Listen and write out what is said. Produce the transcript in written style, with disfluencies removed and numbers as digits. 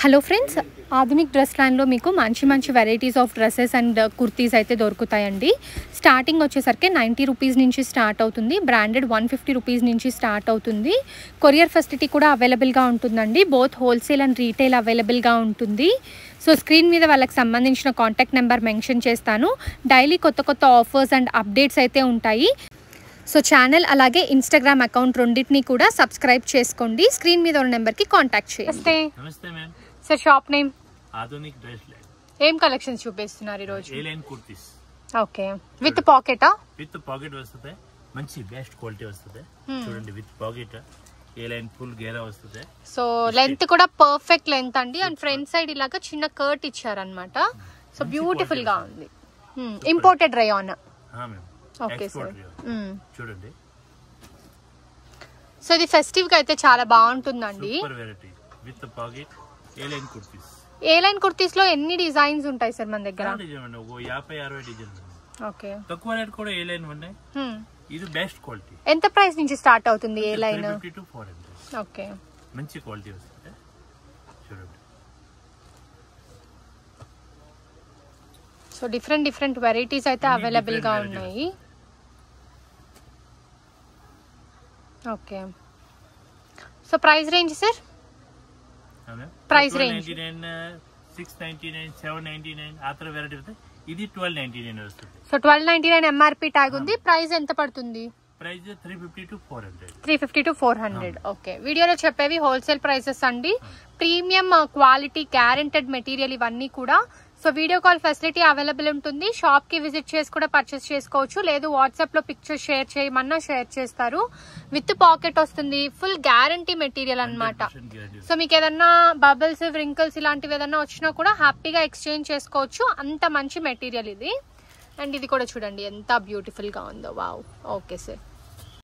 Hello friends, Adhunik dress లైన్లో మీకు మంచి varieties of dresses and kurtis అయితే దొరుకుతాయండి. స్టార్టింగ్ వచ్చేసరికి 90 రూపీస్ నుంచి స్టార్ట్ అవుతుంది. బ్రాండెడ్ 150 రూపీస్ నుంచి స్టార్ట్ అవుతుంది. కొరియర్ ఫెసిలిటీ కూడా అవైలబుల్గా ఉంటుందండి. బోత్ హోల్సేల్ అండ్ రీటైల్ అవైలబుల్గా ఉంటుంది. సో స్క్రీన్ మీద వాళ్ళకి సంబంధించిన కాంటాక్ట్ నెంబర్ మెన్షన్ చేస్తాను. డైలీ కొత్త ఆఫర్స్ అండ్ అప్డేట్స్ అయితే ఉంటాయి. సో ఛానల్ అలాగే ఇన్స్టాగ్రామ్ అకౌంట్ రెండింటినీ కూడా సబ్స్క్రైబ్ చేసుకోండి. స్క్రీన్ మీద ఉన్న నెంబర్కి కాంటాక్ట్ చేయండి. నమస్తే ma'am. Sir, shop name Adhunik dress line. ఏం కలెక్షన్స్ చూపిస్తున్నారు ఈ రోజు? A line kurtis. Okay, with పాకెటా? విత్ పాకెట్ వస్తుంది. మంచి బెస్ట్ క్వాలిటీ వస్తుంది. చూడండి, with pocket. A line full గేరా వస్తుంది. సో లెంత్ కూడా పర్ఫెక్ట్ లెంత్ అండి. అండ్ ఫ్రంట్ సైడ్ ఇలాగా చిన్న కర్ట్ ఇచ్చారనమాట. సో బ్యూటిఫుల్ గా ఉంది. Imported rayon. ఓకే సార్, చూడండి. సో ఇది ఫెస్టివ్ కి అయితే చాలా బాగుంటుందండి. Super variety with pocket. A line kurtis. A line kurtis లో ఎన్ని డిజైన్స్ ఉంటాయి సార్ మన దగ్గర? 50-60 డిజైన్. ఓకే, తక్కువ రేట్ కూడా ఏ లైన్ ఉన్నాయి. ఇది బెస్ట్ క్వాలిటీ. ఎంత ప్రైస్ నుంచి స్టార్ట్ అవుతుంది ఏ లైన్? 350 to 400. ఓకే, మంచి క్వాలిటీ వస్తుంది. చూడండి. సో డిఫరెంట్ వెరైటీస్ అయితే అవైలబుల్ గా ఉన్నాయి. Okay, so price range sir? Price range 699, 799 ఆ తర వెరైటీ వస్తుంది. ఇది 1299 వస్తుంది. సో 1299 ఎంఆర్పి ట్యాగ్ ఉంది. ప్రైస్ ఎంత పడుతుంది? Price 350 to 400. 350 to 400. ఓకే, వీడియోలో చెప్పేవి హోల్సేల్ ప్రైసెస్ అండి. ప్రీమియం క్వాలిటీ గ్యారెంటెడ్ మెటీరియల్ ఇవన్నీ కూడా. So video call facility available ఉంటుంది. షాప్ కి విజిట్ చేసి కూడా పర్చేస్ చేసుకోవచ్చు. లేదు వాట్సాప్ లో పిక్చర్స్ షేర్ చేయమన్నా షేర్ చేస్తారు. విత్ పాకెట్ వస్తుంది. ఫుల్ గ్యారంటీ మెటీరియల్ అన్నమాట. సో మీకు ఏదన్నా బబుల్స్, వ్రింకిల్స్ ఇలాంటివి ఏదన్నా వచ్చినా కూడా హ్యాపీగా ఎక్స్చేంజ్ చేసుకోవచ్చు. అంత మంచి మెటీరియల్ ఇది. అండ్ ఇది కూడా చూడండి ఎంత బ్యూటిఫుల్ గా ఉందో. వావ్. Okay sir.